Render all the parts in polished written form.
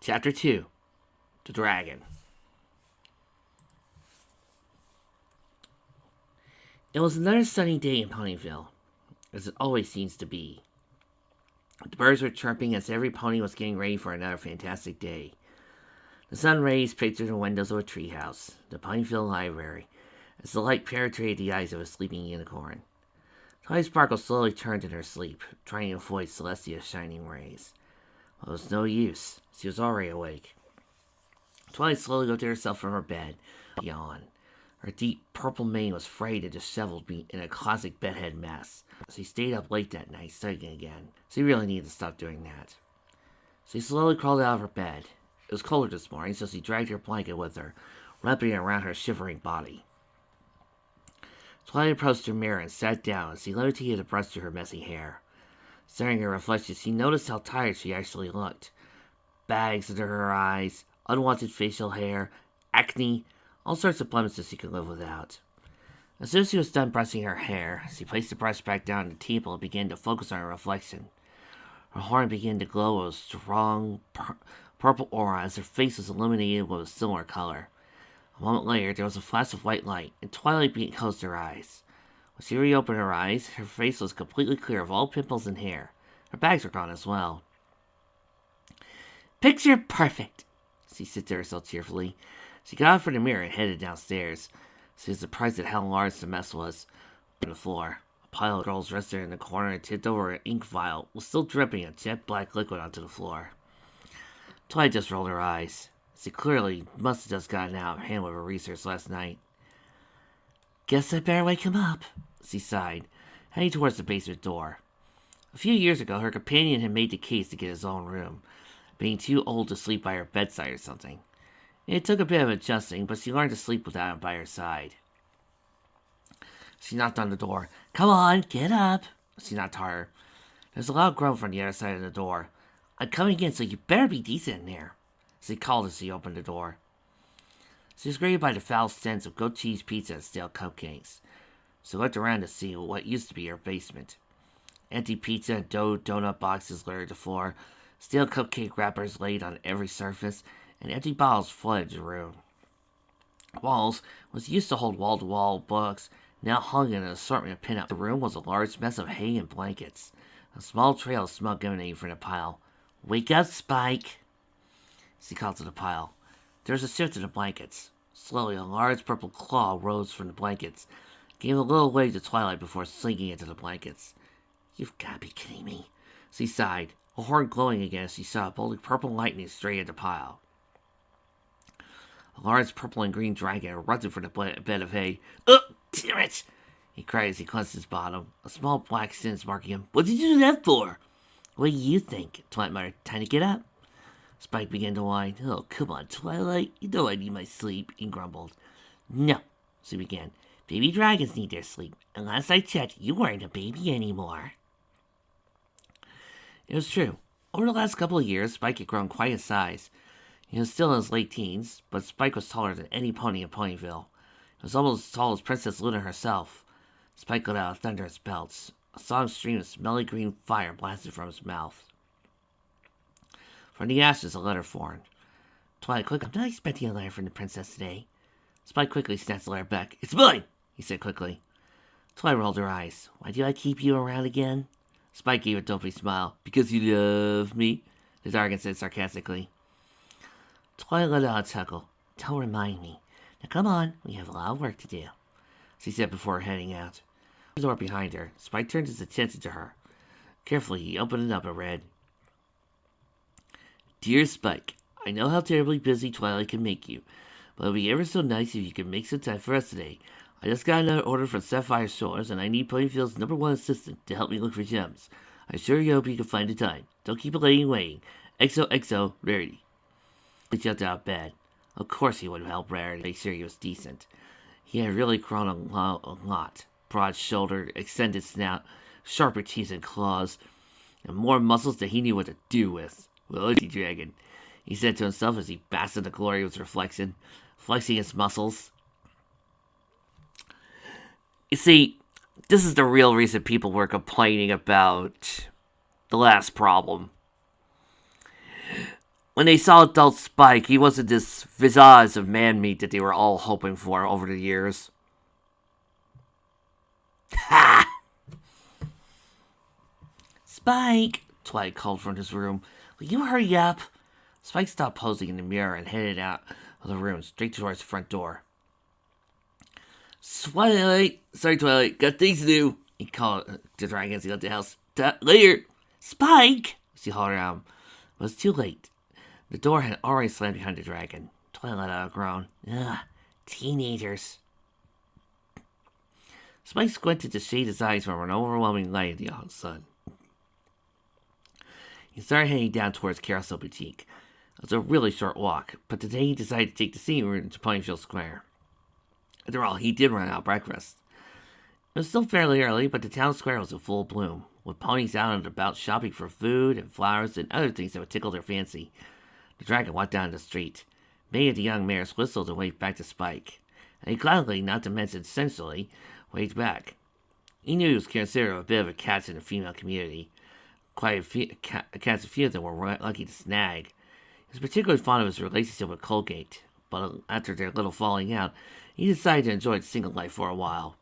Chapter 2. The Dragon. It was another sunny day in Ponyville, as it always seems to be. The birds were chirping as every pony was getting ready for another fantastic day. The sun rays peeked through the windows of a treehouse, the Ponyville Library, as the light penetrated the eyes of a sleeping unicorn. Twilight Sparkle slowly turned in her sleep, trying to avoid Celestia's shining rays. But it was no use. She was already awake. Twilight slowly lifted herself from her bed, yawned. Her deep purple mane was frayed and disheveled in a classic bedhead mess. She stayed up late that night, studying again. She really needed to stop doing that. She slowly crawled out of her bed. It was colder this morning, so she dragged her blanket with her, wrapping it around her shivering body. Twilight approached her mirror and sat down as she levitated a brush through her messy hair. Staring at her reflection, she noticed how tired she actually looked. Bags under her eyes, unwanted facial hair, acne, all sorts of blemishes she could live without. As soon as she was done brushing her hair, she placed the brush back down on the table and began to focus on her reflection. Her horn began to glow with a strong purple aura as her face was illuminated with a similar color. A moment later, there was a flash of white light, and Twilight closed her eyes. When she reopened her eyes, her face was completely clear of all pimples and hair. Her bags were gone as well. "Picture perfect," she said to herself cheerfully. She got out from the mirror and headed downstairs. She was surprised at how large the mess was. On the floor, a pile of girls rested in the corner and tipped over an ink vial was still dripping a jet black liquid onto the floor. Twilight just rolled her eyes. She clearly must have just gotten out of hand with her research last night. "Guess I better wake him up," she sighed, heading towards the basement door. A few years ago, her companion had made the case to get his own room, being too old to sleep by her bedside or something. It took a bit of adjusting, but she learned to sleep without him by her side. She knocked on the door. "Come on, get up," she knocked to her. There's a loud groan from the other side of the door. "I'm coming in, so you better be decent in there," she called as she opened the door. She was greeted by the foul stench of goat cheese pizza and stale cupcakes. She looked around to see what used to be her basement. Empty pizza and donut boxes littered the floor, stale cupcake wrappers laid on every surface, and empty bottles flooded the room. Walls, which used to hold wall-to-wall books, now hung in an assortment of pinups. The room was a large mess of hay and blankets. A small trail of smoke emanating from the pile. "Wake up, Spike," she called to the pile. There was a shift in the blankets. Slowly, a large purple claw rose from the blankets, gave a little wave to Twilight before sinking into the blankets. "You've got to be kidding me," she sighed, her horn glowing again as she saw a bolt of purple lightning straight at the pile. A large purple and green dragon erupted from the bed of hay. Damn it!" he cried as he clenched his bottom, a small black sins marking him. "What did you do that for?" "What do you think?" Twilight muttered. "Time to get up." Spike began to whine. "Oh, come on, Twilight. You know I need my sleep," he grumbled. "No," she began. "Baby dragons need their sleep. And last I checked, you weren't a baby anymore." It was true. Over the last couple of years, Spike had grown quite in size. He was still in his late teens, but Spike was taller than any pony in Ponyville. He was almost as tall as Princess Luna herself. Spike let out a thunderous belch. A strong stream of smelly green fire blasted from his mouth. From the ashes, a letter formed. Twilight quickly. "I'm not expecting a letter from the princess today." Spike quickly snatched the letter back. "It's mine," he said quickly. Twilight rolled her eyes. "Why do I keep you around again?" Spike gave a dopey smile. "Because you love me," the dragon said sarcastically. Twilight let out a chuckle. "Don't remind me. Now come on, we have a lot of work to do," she said before heading out. The door behind her, Spike turned his attention to her. Carefully, he opened it up and read. "Dear Spike, I know how terribly busy Twilight can make you, but it would be ever so nice if you could make some time for us today. I just got another order from Sapphire Shores, and I need Ponyville's #1 assistant to help me look for gems. I sure hope you can find the time. Don't keep Elaine waiting. XOXO, Rarity." He jumped out of bed. Of course he would help Rarity make sure he was decent. He had really grown a lot. Broad-shouldered, extended snout, sharper teeth and claws, and more muscles than he knew what to do with. "Well, dragon," he said to himself as he basked in the glory of his reflection, flexing his muscles. You see, this is the real reason people were complaining about the last problem. When they saw adult Spike, he wasn't this visage of man meat that they were all hoping for over the years. Ha! Spike, Twilight called from his room. Will you hurry up? Spike stopped posing in the mirror and headed out of the room, straight towards the front door. Twilight! Sorry, Twilight. Got things to do. He called the dragon as he left the house. Later! Spike! She hollered at him. It was too late. The door had already slammed behind the dragon. Twilight let out a groan. Ugh, teenagers. Spike squinted to shade his eyes from an overwhelming light of the sun. He started heading down towards Carousel Boutique. It was a really short walk, but today he decided to take the scenic route into Ponyville Square. After all, he did run out of breakfast. It was still fairly early, but the town square was in full bloom, with ponies out and about shopping for food and flowers and other things that would tickle their fancy. The dragon walked down the street. Many of the young mares whistled and waved back to Spike, and he gladly, not to mention sensually, waved back. He knew he was considered a bit of a catch in the female community. Quite a catch a few of them were lucky to snag. He was particularly fond of his relationship with Colgate, but after their little falling out, he decided to enjoy single life for a while.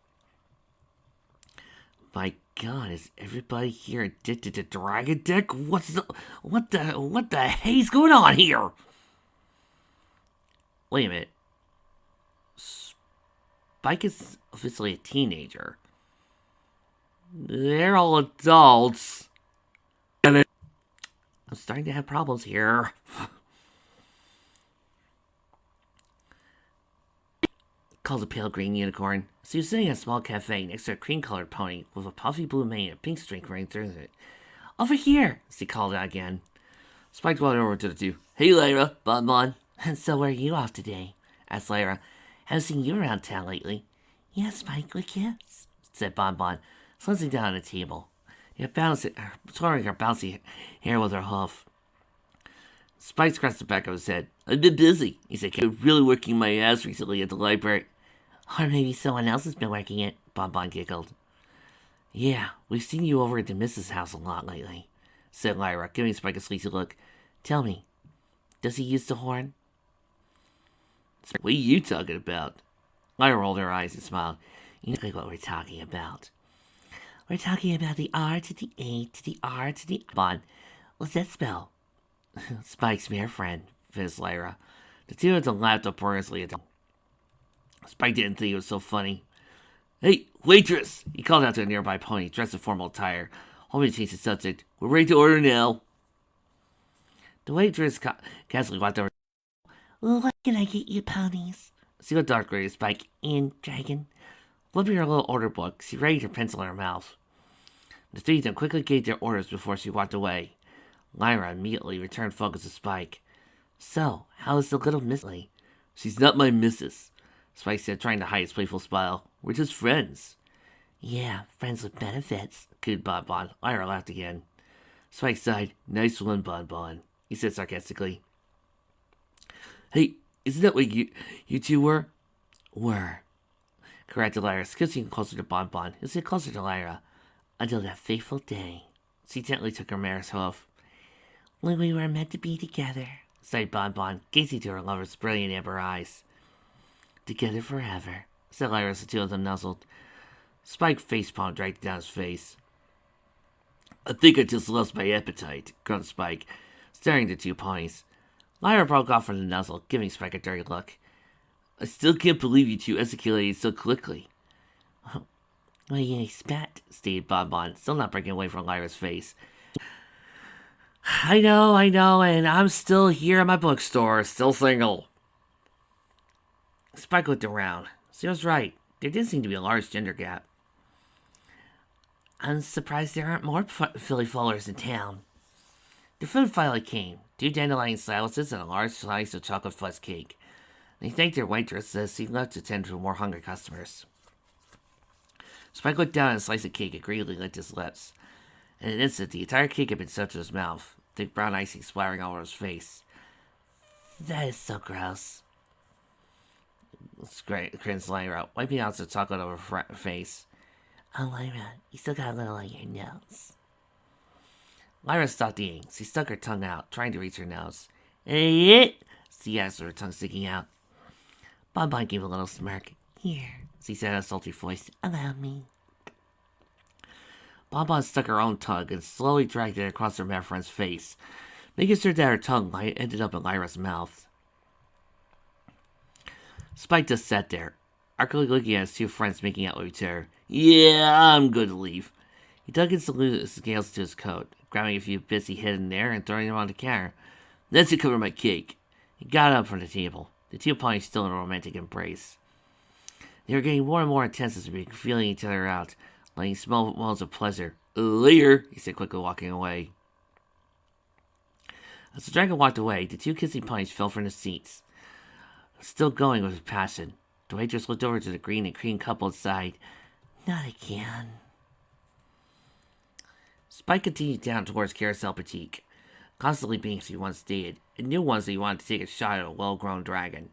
My God, is everybody here addicted to Dragon Dick? What the hell's going on here? Wait a minute. Spike is officially a teenager. They're all adults. I'm starting to have problems here. Called a pale green unicorn. She was sitting in a small cafe next to a cream-colored pony with a puffy blue mane and a pink streak running through it. Over here, she called out again. Spike walked over to the two. Hey, Lyra, Bon. And so where are you off today? Asked Lyra. Haven't seen you around town lately. Yes, Spike, with kids, said Bon, slumping down on the table. Twirling her bouncy hair with her hoof. Spike scratched the back of his head. I've been busy, he said. I've been really working my ass recently at the library. Or maybe someone else has been working it, Bon giggled. Yeah, we've seen you over at the Mrs. house a lot lately, said Lyra, giving Spike a sleazy look. Tell me, does he use the horn? What are you talking about? Lyra rolled her eyes and smiled. You know what we're talking about. We're talking about the R to the A to the R to the Bon. What's that spell? Spike's mere friend, fizzed Lyra. The two of them laughed uproariously at them. Spike didn't think it was so funny. Hey, waitress! He called out to a nearby pony, dressed in formal attire, hoping to change the subject. We're ready to order now. The waitress casually walked over. Well, what can I get you, ponies? See what dark gray Spike and Dragon. Flipping her little order book, she readied her pencil in her mouth. The three of them quickly gave their orders before she walked away. Lyra immediately returned focus to Spike. So, how is the little Miss Lee? She's not my missus, Spike said, trying to hide his playful smile. We're just friends. Yeah, friends with benefits, cooed Bon. Lyra laughed again. Spike sighed. Nice one, Bon, he said sarcastically. Hey, isn't that what you two were? Were, corrected Lyra, scooching closer to Bon. He'll sit closer to Lyra. Until that fateful day. She gently took her mare's hoof. When we were meant to be together, sighed Bon, gazing to her lover's brilliant amber eyes. Together forever, said Lyra as the two of them nuzzled. Spike facepalm dragged down his face. I think I just lost my appetite, grunted Spike, staring at the two ponies. Lyra broke off from the nuzzle, giving Spike a dirty look. I still can't believe you two executed so quickly. What do you expect? Stated Bon, still not breaking away from Lyra's face. I know, and I'm still here at my bookstore, still single. Spike looked around. She was right. There did seem to be a large gender gap. I'm surprised there aren't more Philly followers in town. The food finally came. 2 dandelion slices and a large slice of chocolate fudge cake. They thanked their waitress as she left to tend to more hungry customers. Spike looked down at a slice of cake and greedily licked his lips. In an instant, the entire cake had been stuffed to his mouth, thick brown icing splattering all over his face. That is so gross. It's great, grins Lyra, wiping out the chocolate over her face. Oh, Lyra, you still got a little on your nose. Lyra stopped eating. She stuck her tongue out, trying to reach her nose. Hey, it? She asked with her tongue sticking out. Bonbon gave a little smirk. Here, she said in a sultry voice. Allow me. Bonbon stuck her own tongue and slowly dragged it across her mad friend's face, making sure that her tongue ended up in Lyra's mouth. Spike just sat there, archly looking at his two friends making out with each other. Yeah, I'm good to leave. He dug his scales to his coat, grabbing a few bits he hid in there and throwing them on the counter. That's to cover my cake. He got up from the table, the two ponies still in a romantic embrace. They were getting more and more intense as they began feeling each other out, letting small moans of pleasure. Later, he said, quickly walking away. As the dragon walked away, the two kissing ponies fell from their seats. Still going with passion, the waitress looked over to the green and cream couple and sighed. Not again. Spike continued down towards Carousel Boutique, constantly being as he once did, and knew once that he wanted to take a shot at a well-grown dragon.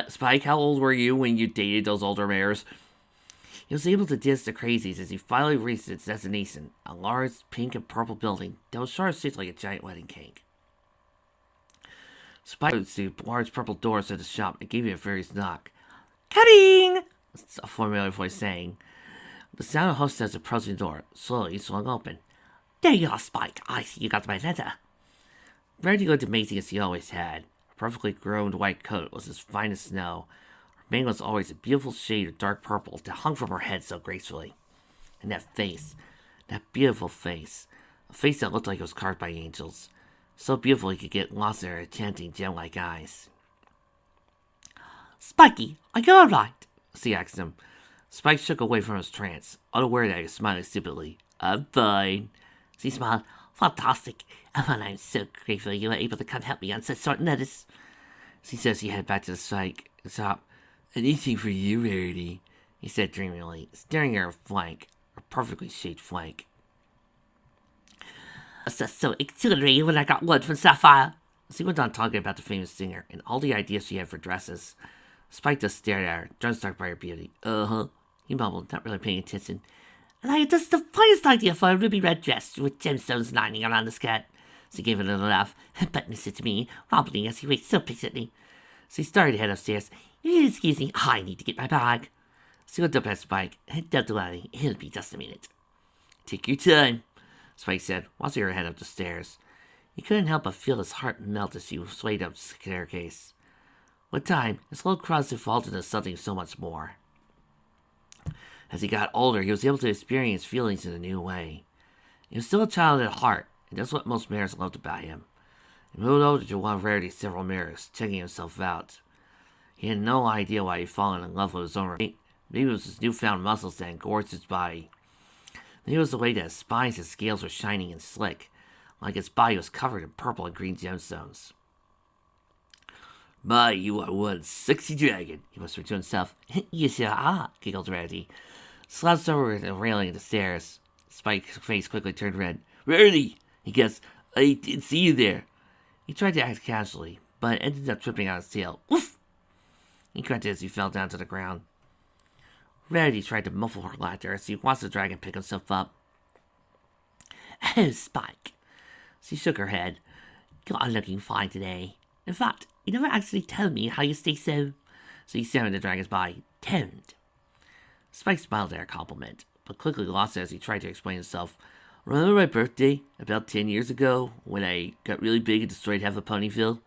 Spike, how old were you when you dated those older mares? He was able to dance the crazies as he finally reached its destination, a large pink and purple building that was sort of shaped like a giant wedding cake. Spike opened the large purple doors of the shop and gave it a furious knock. Cutting! A familiar voice saying. The sound of hostess approaching the door slowly swung open. There you are, Spike. I see you got my letter. Rarity looked amazing as he always had. Her perfectly groomed white coat was as fine as snow. Her mane was always a beautiful shade of dark purple that hung from her head so gracefully. And that face, that beautiful face, a face that looked like it was carved by angels. So beautiful he could get lost in her enchanting gem-like eyes. Spiky, are you alright? She asked him. Spike shook away from his trance, unaware that he was smiling stupidly. I'm fine. She smiled. Fantastic. Oh, and I'm so grateful you were able to come help me on such short notice. She said she headed back to the shop. Anything for you, Rarity, he said dreamily, staring at her flank, her perfectly shaped flank. That's so exhilarating when I got word from Sapphire. She went on talking about the famous singer and all the ideas she had for dresses. Spike just stared at her, dumbstruck by her beauty. He mumbled, not really paying attention. And I had just the finest idea for a ruby red dress with gemstones lining around the skirt. She gave a little laugh, buttoning it to me, wobbling as he waited so patiently. She started to head upstairs. Excuse me, I need to get my bag. She looked up at Spike. Don't worry, it'll be just a minute. Take your time, Spike said, watching her head up the stairs. He couldn't help but feel his heart melt as she swayed up the staircase. With time, his little crowds evolved into something so much more. As he got older, he was able to experience feelings in a new way. He was still a child at heart, and that's what most mares loved about him. He moved over to one of Rarity's several mirrors, checking himself out. He had no idea why he'd fallen in love with his own. Maybe it was his newfound muscles that engorged his body. Maybe it was the way that his spines and scales were shining and slick, like his body was covered in purple and green gemstones. My, you are one sexy dragon, he whispered to himself. You sure are, giggled Rarity. Slouched over the railing of the stairs. Spike's face quickly turned red. Rarity, he guessed, I did see you there. He tried to act casually, but ended up tripping on his tail. Woof! He grunted as he fell down to the ground. Rarity tried to muffle her laughter as he watched the dragon pick himself up. Oh, Spike. She shook her head. You are looking fine today. In fact, you never actually told me how you stay so examined the dragon's body. Toned. Spike smiled at her compliment, but quickly lost it as he tried to explain himself. Remember my birthday, about 10 years ago, when I got really big and destroyed half of Ponyville?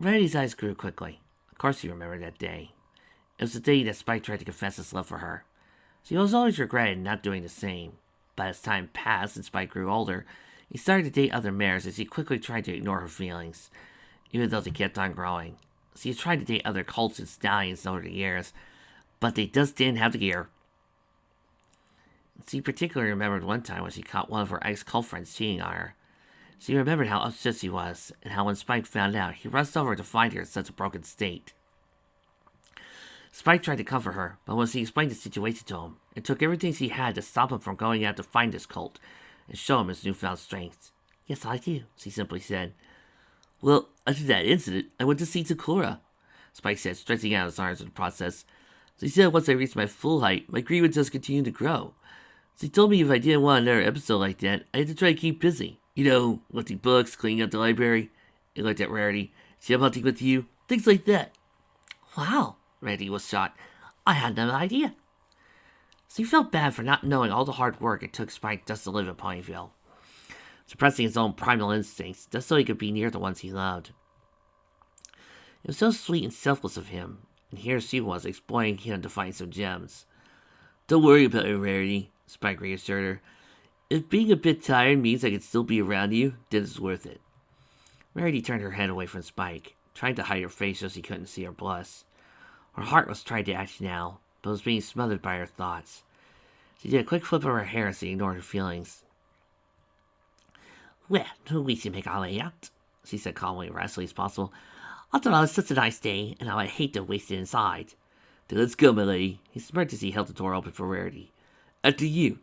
Rarity's eyes grew quickly. Of course he remembered that day. It was the day that Spike tried to confess his love for her. She was always regretted not doing the same. But as time passed and Spike grew older, he started to date other mares as he quickly tried to ignore her feelings, even though they kept on growing. So he tried to date other colts and stallions over the years, but they just didn't have the gear. She particularly remembered one time when she caught one of her ex-cult friends cheating on her. She remembered how upset she was, and how when Spike found out, he rushed over to find her in such a broken state. Spike tried to comfort her, but when she explained the situation to him, it took everything she had to stop him from going out to find this cult and show him his newfound strength. Yes, I do, she simply said. Well, after that incident, I went to see Sakura, Spike said, stretching out his arms in the process. She said once I reached my full height, my greed would just continue to grow. She told me if I didn't want another episode like that, I had to try to keep busy. You know, lifting books, cleaning up the library. He looked at Rarity. See, I'm hunting with you. Things like that. Wow, Rarity was shocked. I had no idea. So he felt bad for not knowing all the hard work it took Spike just to live in Ponyville, suppressing his own primal instincts just so he could be near the ones he loved. It was so sweet and selfless of him, and here she was exploiting him to find some gems. Don't worry about it, Rarity, Spike reassured her. If being a bit tired means I can still be around you, then it's worth it. Rarity turned her head away from Spike, trying to hide her face so she couldn't see her blush. Her heart was trying to act now, but was being smothered by her thoughts. She did a quick flip of her hair as she ignored her feelings. Well, we should make our way out, she said calmly and restfully as possible. After all, it's such a nice day, and I would hate to waste it inside. Then let's go, my lady. He smirked as he held the door open for Rarity. After you.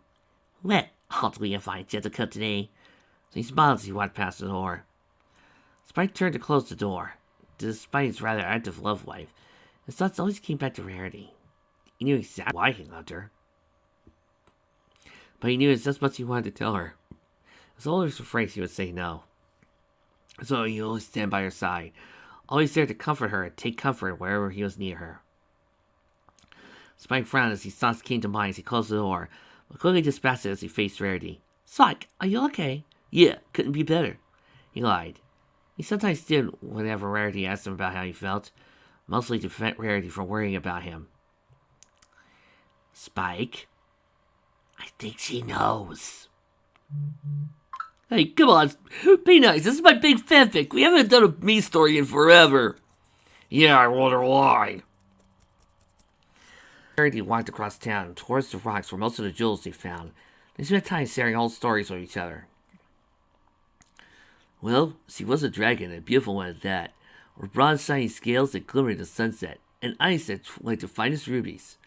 Well, aren't we in fine Jessica today? So he smiled as he walked past the door. Spike turned to close the door. Despite his rather active love life, his thoughts always came back to Rarity. He knew exactly why he loved her. But he knew it's just what he wanted to tell her. He was always afraid she would say no. So he always stand by her side, always there to comfort her and take comfort wherever he was near her. Spike frowned as his thoughts came to mind as he closed the door, but quickly dispatched it as he faced Rarity. Spike, are you okay? Yeah, couldn't be better. He lied. He sometimes did whenever Rarity asked him about how he felt, mostly to prevent Rarity from worrying about him. Spike? I think she knows. Hey, come on, be nice. This is my big fanfic. We haven't done a me story in forever. Yeah, I wonder why. Rarity walked across town towards the rocks where most of the jewels they found. They spent time sharing old stories with each other. Well, she was a dragon, a beautiful one at that, with broad shiny scales that glimmered in the sunset, and eyes that like the finest rubies,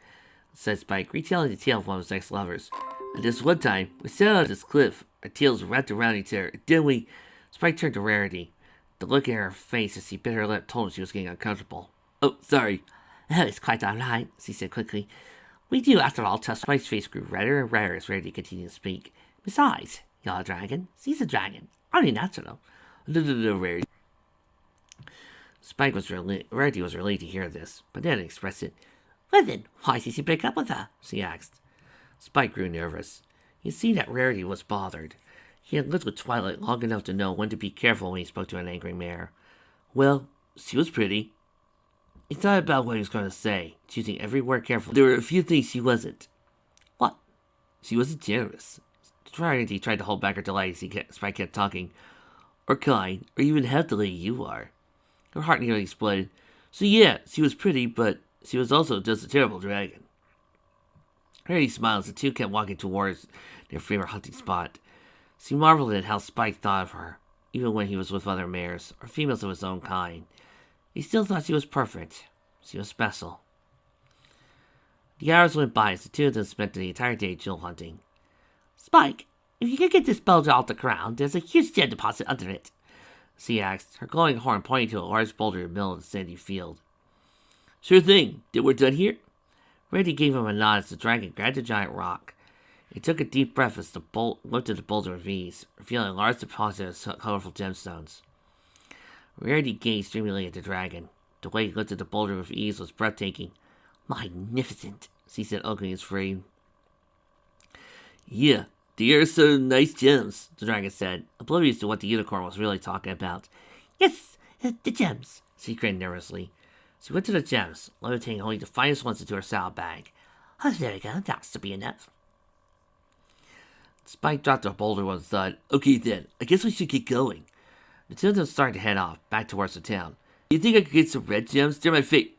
said Spike, retelling the tale of one of his ex-lovers. And this one time, we sat on this cliff, our tails wrapped around each other, and then we... Spike turned to Rarity. The look in her face as she bit her lip told him she was getting uncomfortable. Oh, sorry. Oh, it's quite all right, she said quickly. We do, after all, trust. Spike's face grew redder and redder as Rarity continued to speak. Besides, you're a dragon. She's a dragon. Only natural. No, Rarity. Rarity was relieved to hear this, but then expressed it. Well then, why did you break up with her? She asked. Spike grew nervous. He had seen that Rarity was bothered. He had lived with Twilight long enough to know when to be careful when he spoke to an angry mare. Well, she was pretty. He thought about what he was going to say, choosing every word carefully. There were a few things she wasn't. What? She wasn't generous. Rarity tried to hold back her delight as Spike kept talking. Or kind, or even half the lady you are. Her heart nearly exploded. So yeah, she was pretty, but she was also just a terrible dragon. Rarity smiled as the two kept walking towards their favorite hunting spot. She marveled at how Spike thought of her, even when he was with other mares, or females of his own kind. He still thought she was perfect. She was special. The hours went by as the two of them spent the entire day jewel hunting. Spike, if you could get this boulder off the ground, there's a huge gem deposit under it, she asked, her glowing horn pointing to a large boulder in the middle of the sandy field. Sure thing. Then we're done here? Rarity gave him a nod as the dragon grabbed a giant rock. He took a deep breath as the bolt lifted the boulder with ease, revealing a large deposit of colorful gemstones. Rarity gazed dreamily at the dragon. The way he lifted the boulder with ease was breathtaking. Magnificent, she said, ogling his frame. Yeah, they are some nice gems, the dragon said, oblivious to what the unicorn was really talking about. Yes, the gems, she grinned nervously. She went to the gems, levitating only the finest ones into her saddle bag. Oh, there we go, that should be enough. Spike dropped the boulder with a thud. Okay then, I guess we should get going. The two of them started to head off, back towards the town. You think I could get some red gems? They're my fate.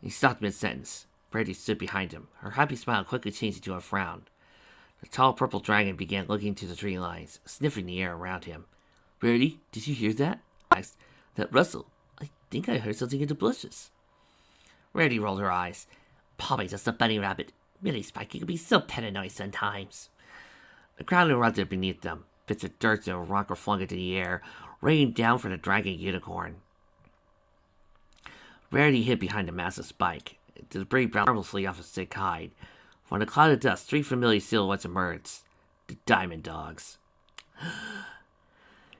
He stopped mid-sentence. Rarity stood behind him. Her happy smile quickly changed into a frown. The tall purple dragon began looking into the tree lines, sniffing the air around him. Rarity, did you hear that? I asked. That rustle. I think I heard something in the bushes. Rarity rolled her eyes. Probably just a bunny rabbit. Really, Spike, you can be so paranoid sometimes. The ground erupted beneath them. Bits of dirt and a rock were flung into the air, raining down from the dragging unicorn. Rarity hid behind a massive Spike. The debris bounced harmlessly off his thick hide. From the cloud of dust, three familiar silhouettes emerged. The Diamond Dogs.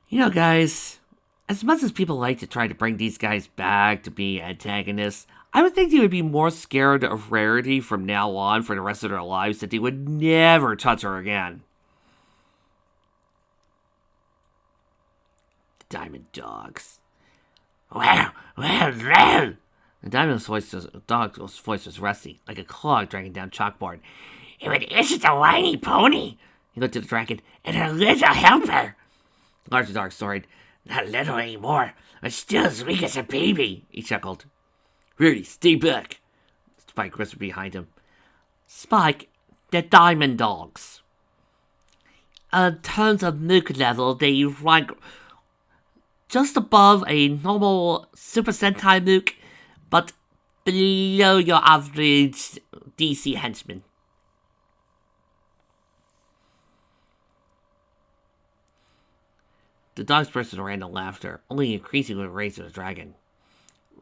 You know, guys, as much as people like to try to bring these guys back to be antagonists, I would think they would be more scared of Rarity from now on for the rest of their lives that they would never touch her again. The Diamond Dogs. Well. The dog's voice was rusty, like a clog dragging down chalkboard. It isn't a whiny pony. He looked at the dragon, and a little helper. The larger dog snorted. Not little anymore, but still as weak as a baby, he chuckled. Rarity, stay back. Spike whispered behind him. Spike, they're Diamond Dogs. In terms of nuke level, they rank just above a normal Super Sentai nuke, but below your average DC henchman. The dogs burst into random laughter, only increasing with the rage of the dragon.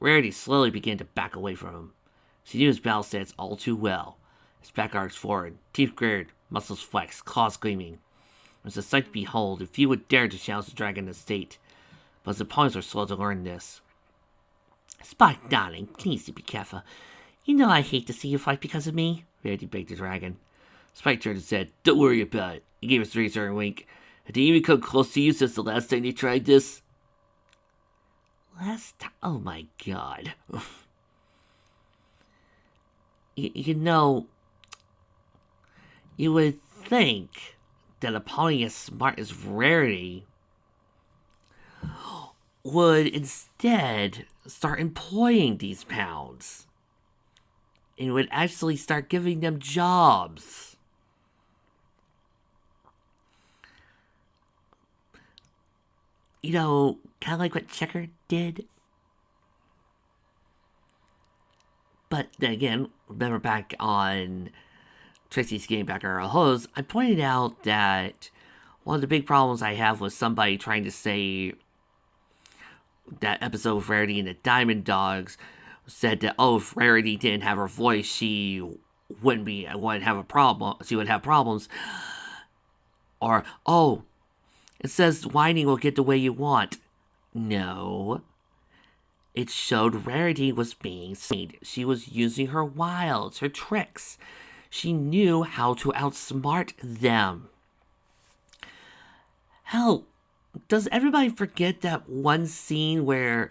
Rarity slowly began to back away from him. She knew his battle stance all too well. His back arched forward, teeth gritted, muscles flexed, claws gleaming. It was a sight to behold, and few would dare to challenge the dragon in the state. But his opponents were slow to learn this. Spike, darling, please do be careful. You know I hate to see you fight because of me, Rarity begged the dragon. Spike turned and said, Don't worry about it. He gave us a reassuring wink. Have they even come close to you since the last time they tried this? Last time? Oh my god. you know, you would think that a pony as smart as Rarity would instead start employing these pounds and would actually start giving them jobs. You know, kind of like what Checker did. But then again, remember back on Tracy's Game Back Our Hose, I pointed out that one of the big problems I have with somebody trying to say that episode of Rarity and the Diamond Dogs said that, oh, if Rarity didn't have her voice, she wouldn't have a problem. She would have problems. Or, oh, it says whining will get the way you want. No. It showed Rarity was being seen. She was using her wiles, her tricks. She knew how to outsmart them. Hell, does everybody forget that one scene where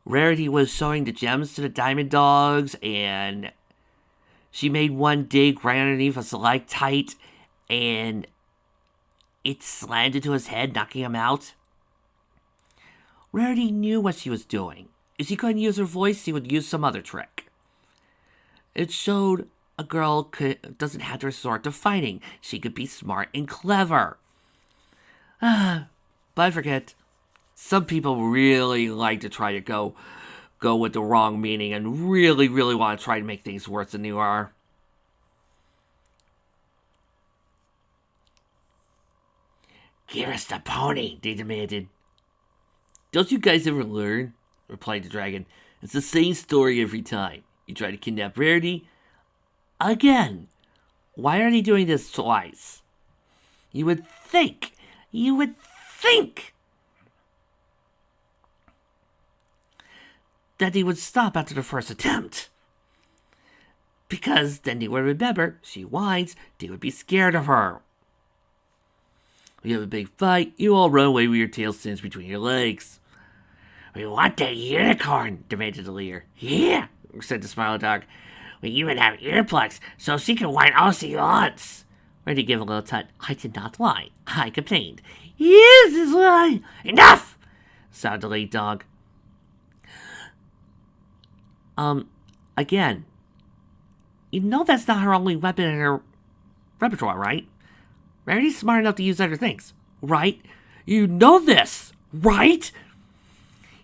Rarity was showing the gems to the Diamond Dogs and she made one dig right underneath a stalactite and it slammed into his head, knocking him out? Rarity knew what she was doing. If she couldn't use her voice, she would use some other trick. It showed a girl doesn't have to resort to fighting. She could be smart and clever. But I forget. Some people really like to try to go with the wrong meaning and really, really want to try to make things worse than they are. Give us the pony, they demanded. Don't you guys ever learn? Replied the dragon. It's the same story every time. You try to kidnap Rarity. Again. Why are they doing this twice? You would think that they would stop after the first attempt. Because then they would remember, she whines, they would be scared of her. We have a big fight, you all run away with your tails singed between your legs. We want that unicorn, demanded the leader. Yeah, said the Smiley Dog. We even have earplugs, so she can whine all she wants. Ready to give a little tut. I did not lie. I complained. Yes, is right. Enough, sounded the lead dog. Again, you know that's not her only weapon in her repertoire, right? Rarity's smart enough to use other things, right? You know this, right?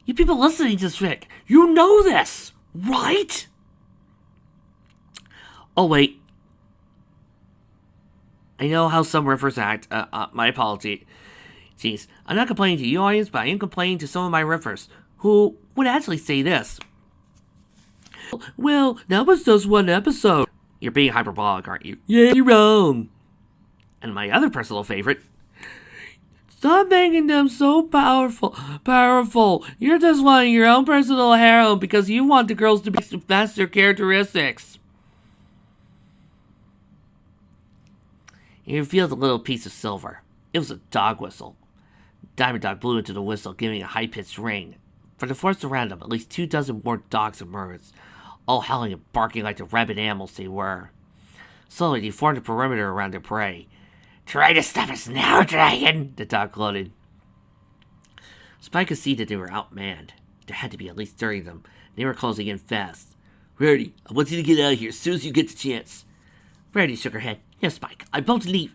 You people listening to this, Rick, you know this, right? Oh, wait. I know how some riffers act. My apology. Jeez, I'm not complaining to you, audience, but I am complaining to some of my riffers who would actually say this. Well, that was just one episode. You're being hyperbolic, aren't you? Yeah, you're wrong. And my other personal favorite. Stop making them so powerful. You're just wanting your own personal harem because you want the girls to be match their characteristics. He revealed a little piece of silver. It was a dog whistle. Diamond Dog blew into the whistle, giving a high-pitched ring. From the forest around him, at least 24 more dogs emerged, all howling and barking like the rabid animals they were. Slowly, they formed a perimeter around their prey. "Try to stop us now, dragon!" the dog gloated. Spike could see that they were outmanned. There had to be at least 30 of them. They were closing in fast. "Rarity, I want you to get out of here as soon as you get the chance." Rarity shook her head. "No, Spike, I won't leave."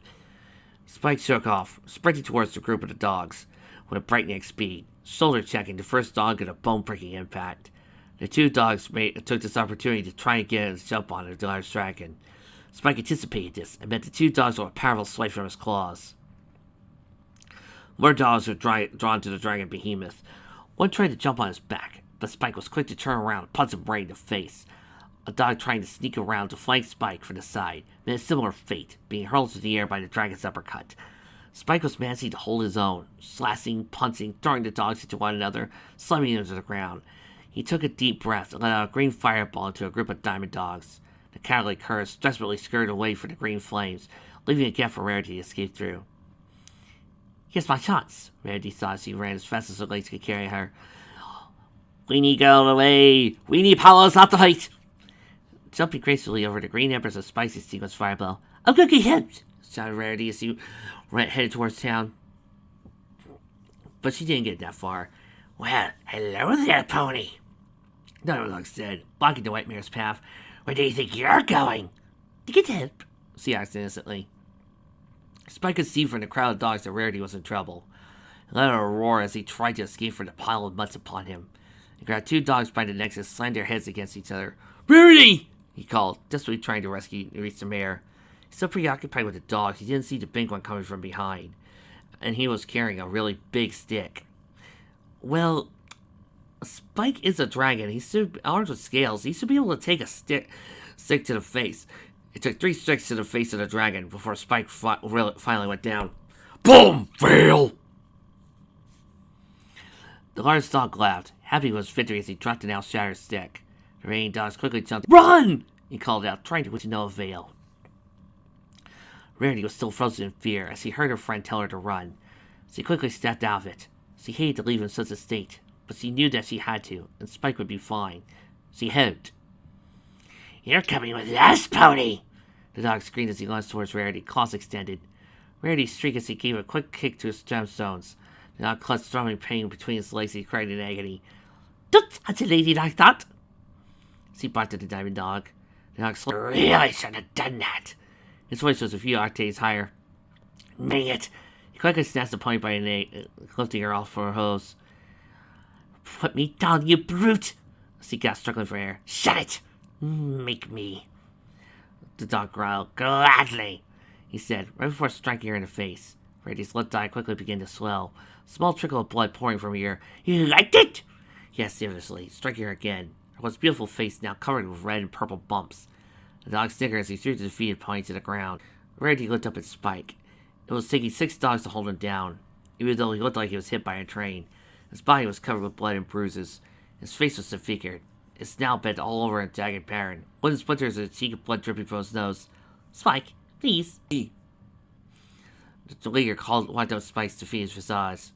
Spike shook off, sprinting towards the group of the dogs with a breakneck speed, shoulder checking the first dog at a bone-breaking impact. The two dogs took this opportunity to try and get his jump on the large dragon. Spike anticipated this and met the two dogs with a powerful swipe from his claws. More dogs were drawn to the dragon behemoth. One tried to jump on his back, but Spike was quick to turn around and punch him right in the face. A dog trying to sneak around to flank Spike from the side met a similar fate, being hurled through the air by the dragon's uppercut. Spike was managing to hold his own, slashing, punching, throwing the dogs into one another, slamming them to the ground. He took a deep breath and let out a green fireball into a group of diamond dogs. The cowardly curs desperately scurried away from the green flames, leaving a gap for Rarity to escape through. "Here's my chance," Rarity thought as he ran as fast as her legs could carry her. "We need girl away! We need powers at the height!" Jumping gracefully over the green embers of Spicy's sequence fireball. "I'm gonna get him!" shouted Rarity as he headed towards town. But she didn't get that far. "Well, hello there, pony," Diamond said, blocking the white mare's path. "Where do you think you're going?" "To get help," she asked innocently. Spike could see from the crowd of dogs that Rarity was in trouble. He let out a roar as he tried to escape from the pile of mutts upon him. He grabbed two dogs by the necks and slammed their heads against each other. "Rarity!" he called, desperately trying to reach the mare. So preoccupied with the dogs, he didn't see the big one coming from behind, and he was carrying a really big stick. Well, Spike is a dragon. He's armed with scales. He should be able to take a stick to the face. It took 3 sticks to the face of the dragon before Spike finally went down. Boom! Fail! The large dog laughed, happy with his victory as he dropped the now shattered stick. The remaining dogs quickly jumped. "Run!" he called out, trying to no avail. Rarity was still frozen in fear as he heard her friend tell her to run. She quickly stepped out of it. She hated to leave him in such a state, but she knew that she had to, and Spike would be fine. She hoped. "You're coming with us, pony!" The dog screamed as he lunged towards Rarity, claws extended. Rarity shrieked as he gave a quick kick to his gemstones. The dog clutched throbbing pain between his legs as he cried in agony. "Don't touch a lady like that!" She barked at the diamond dog. The dog really should have done that. His voice was a few octaves higher. "Dang it!" He quickly snatched the pony by the neck, lifting her off for her hose. "Put me down, you brute!" She gasped, struggling for air. "Shut it! Make me!" The dog growled. "Gladly," he said, right before striking her in the face. Rarity's left eye quickly began to swell, a small trickle of blood pouring from her ear. "You liked it?" He asked seriously, striking her again, her once beautiful face now covered with red and purple bumps. The dog snickered as he threw the defeated pony to the ground. Rarity looked up at Spike. It was taking 6 dogs to hold him down, even though he looked like he was hit by a train. His body was covered with blood and bruises. His face was disfigured. His snout bent all over a jagged pattern. Wooden splinters and a cheek of blood dripping from his nose. "Spike, please." The leader wiped out Spike's defeated visage.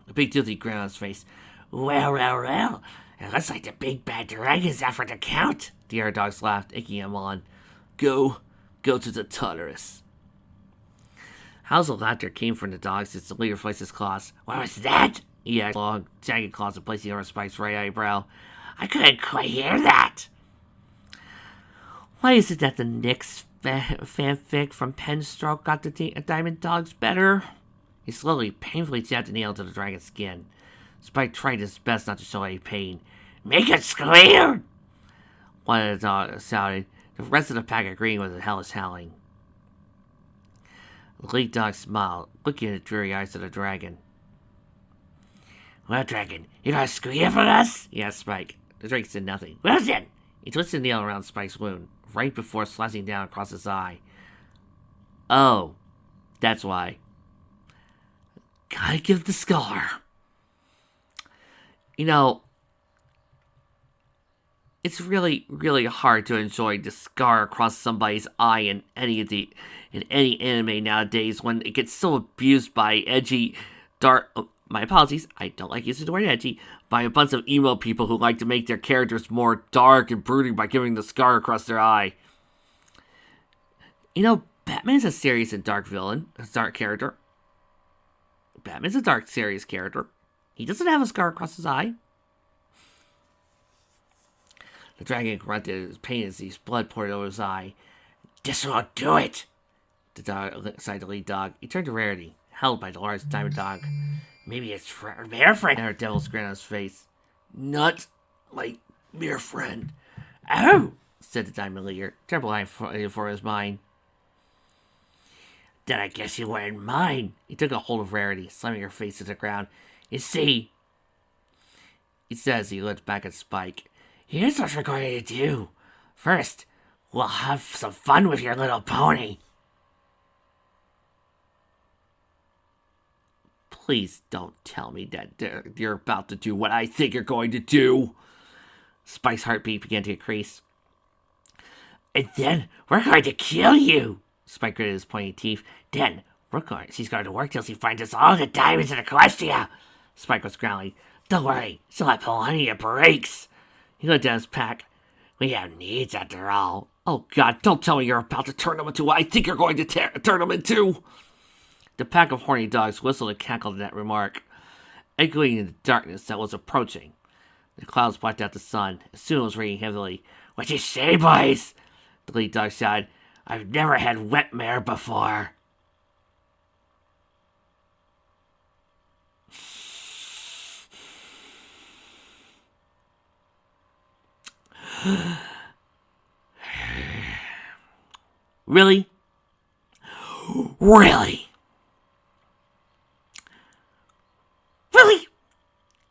A big guilty grin on his face. Well. It looks like the big bad dragon's out for the count." The other dogs laughed, egging him on. Go to the Tartarus." Howls of laughter came from the dogs as the leader flexed his claws. "What was that?" he asked, long, jagged claws and placing over Spike's right eyebrow. "I couldn't quite hear that." "Why is it that the Nyx fanfic from Penstroke got the diamond dogs better?" He slowly, painfully jabbed a nail into the dragon's skin. Spike tried his best not to show any pain. "Make it squeal!" One of the dogs shouted, the rest of the pack agreeing with the hellish howling. The lead dog smiled, looking in the dreary eyes of the dragon. "Well, dragon, you gonna squeal for us?" he asked Spike. The dragon said nothing. "Well then!" He twisted the nail around Spike's wound, right before slashing down across his eye. "Oh, that's why." Gotta give the scar. You know, it's really, really hard to enjoy the scar across somebody's eye in any anime nowadays when it gets so abused by edgy, dark. Oh, my apologies, I don't like using the word edgy. By a bunch of emo people who like to make their characters more dark and brooding by giving the scar across their eye. You know, Batman's a serious and dark villain, a dark character. Batman's a dark, serious character. He doesn't have a scar across his eye. The dragon grunted his pain as his blood poured over his eye. This won't do it! The dog sighed the lead dog. He turned to Rarity, held by the large diamond dog. Maybe it's mere friend. Her devil's grin on his face. Not my mere friend. Oh! Said the diamond leader, terrible eye for his mind. Then I guess you weren't mine. He took a hold of Rarity, slamming her face to the ground. You see, he says he looked back at Spike. Here's what we're going to do. First, we'll have some fun with your little pony. Please don't tell me that you're about to do what I think you're going to do. Spike's heartbeat began to increase. And then we're going to kill you. Spike gritted his pointy teeth. Then she's going to work till she finds us all the diamonds in Equestria. Spike was growling. Don't worry, she'll have plenty of breaks. He looked at his pack. We have needs after all. Oh God, don't tell me you're about to turn them into what I think you're going to turn them into. The pack of horny dogs whistled and cackled at that remark, echoing in the darkness that was approaching. The clouds blocked out the sun. Soon it was raining heavily. What you say, boys? The lead dog shouted. I've never had wet mare before. Really? Really? Really?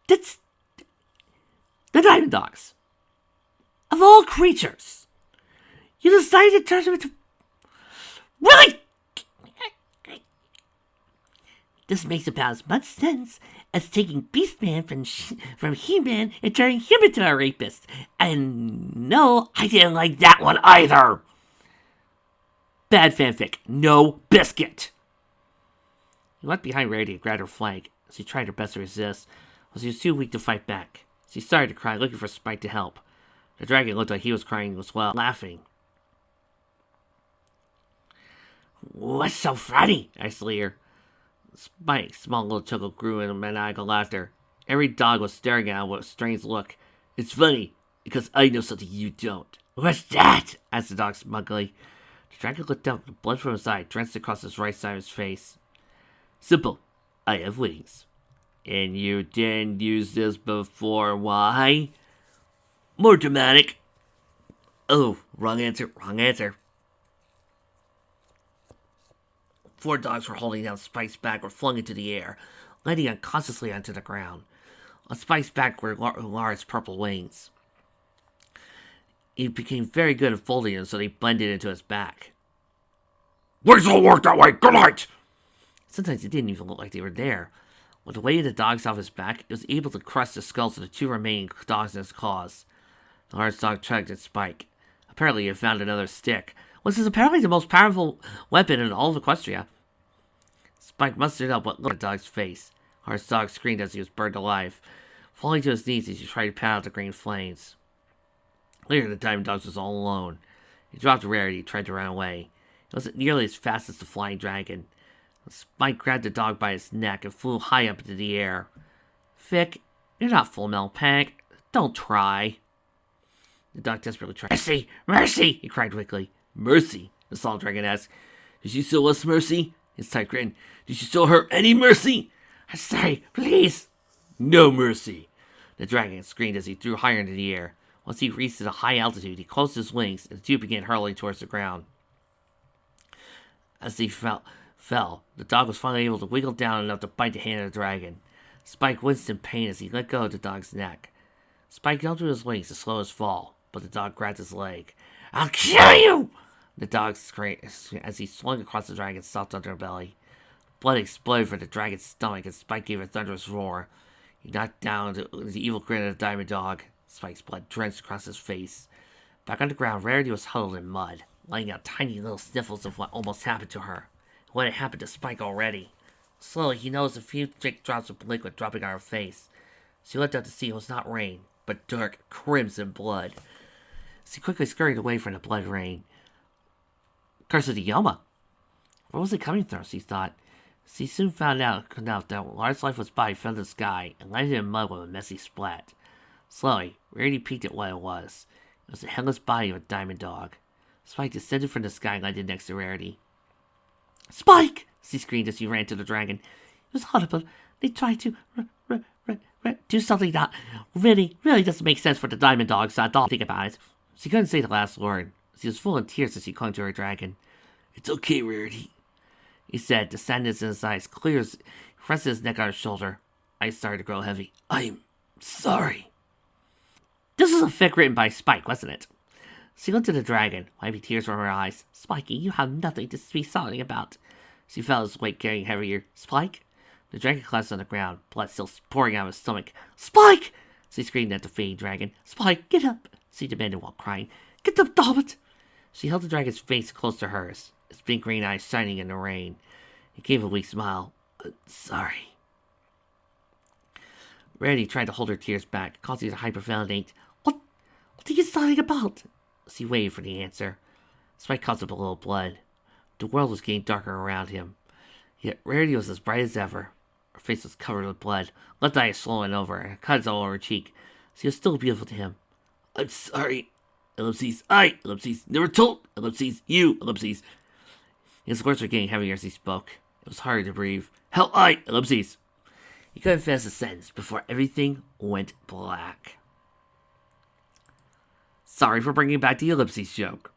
That's the diamond dogs. Of all creatures, you decided to turn them into... Really? This makes about as much sense as taking Beastman from He-Man and turning him into a rapist. And no, I didn't like that one either. Bad fanfic. No biscuit. He went behind Rarity and grabbed her flank. She tried her best to resist, but she was too weak to fight back. She started to cry, looking for Spike to help. The dragon looked like he was crying as well, laughing. What's so funny? asked Lear. Spike's small little chuckle grew in maniacal laughter. Every dog was staring at him with a strange look. It's funny, because I know something you don't. What's that? asked the dog smugly. The dragon looked up, the blood from his eye drenched across his right side of his face. Simple. I have wings. And you didn't use this before. Why? More dramatic. Oh, wrong answer, wrong answer. 4 dogs were holding down Spike's back were flung into the air, landing unconsciously onto the ground. On Spike's back were large purple wings. He became very good at folding them so they blended into his back. Wings don't work that way! Good night! Sometimes it didn't even look like they were there. With the weight of the dogs off his back, it was able to crush the skulls of the 2 remaining dogs in his claws. The large dog tugged at Spike. Apparently he had found another stick, which is apparently the most powerful weapon in all of Equestria. Spike mustered up what looked at the dog's face. Large dog screamed as he was burned alive, falling to his knees as he tried to pat out the green flames. Later, the diamond dog was all alone. He dropped Rarity and tried to run away. It wasn't nearly as fast as the flying dragon. Spike grabbed the dog by his neck and flew high up into the air. Vic, you're not Full Metal Panic. Don't try. The dog desperately tried. Mercy! Mercy! He cried weakly. Mercy? The salt dragon asked. Did you show us mercy? His tight grin. Did you show her any mercy? I'm sorry, please. No mercy. The dragon screamed as he threw higher into the air. Once he reached at a high altitude, he closed his wings, and the 2 began hurtling towards the ground. As he fell, the dog was finally able to wiggle down enough to bite the hand of the dragon. Spike winced in pain as he let go of the dog's neck. Spike yelled to his wings to slow his fall, but the dog grabbed his leg. I'll kill you! The dog screamed as he swung across the dragon's soft underbelly. Blood exploded from the dragon's stomach and Spike gave a thunderous roar. He knocked down the evil grin of the diamond dog. Spike's blood drenched across his face. Back on the ground, Rarity was huddled in mud, letting out tiny little sniffles of what almost happened to her. What had happened to Spike already. Slowly, he noticed a few thick drops of liquid dropping on her face. She looked out to see it was not rain, but dark, crimson blood. She quickly scurried away from the blood rain. Curse of the Yoma! Where was it coming from, she thought. She soon found out that Lars' lifeless body fell to the sky and landed in mud with a messy splat. Slowly, Rarity peeked at what it was. It was the headless body of a diamond dog. Spike descended from the sky and landed next to Rarity. Spike! She screamed as she ran to the dragon. It was horrible. They tried to do something that really doesn't make sense for the diamond dog, so I don't think about it. She couldn't say the last word. She was full of tears as she clung to her dragon. It's okay, Rarity, he said, the sadness in his eyes clear as he rested his neck on her shoulder. Eyes started to grow heavy. I'm sorry. This was a fic written by Spike, wasn't it? She looked at the dragon, wiping tears from her eyes. Spiky, you have nothing to be sorry about. She felt his weight getting heavier. Spike? The dragon collapsed on the ground, blood still pouring out of his stomach. Spike! She screamed at the fading dragon. Spike, get up! She demanded while crying. Get up, damn it! She held the dragon's face close to hers, his big green eyes shining in the rain. He gave a weak smile. Sorry. Rarity tried to hold her tears back, causing her to hyperventilate. What are you sorry about? She waited for the answer. Spike caused up a little blood. The world was getting darker around him. Yet Rarity was as bright as ever. Her face was covered with blood, left eye swollen over, and cuts all over her cheek. She was still beautiful to him. I'm sorry. Ellipses, I, ellipses, never told, ellipses, you, ellipses. His words were getting heavier as he spoke. It was harder to breathe. Hell, I, ellipses. He couldn't finish a sentence before everything went black. Sorry for bringing back the ellipses joke.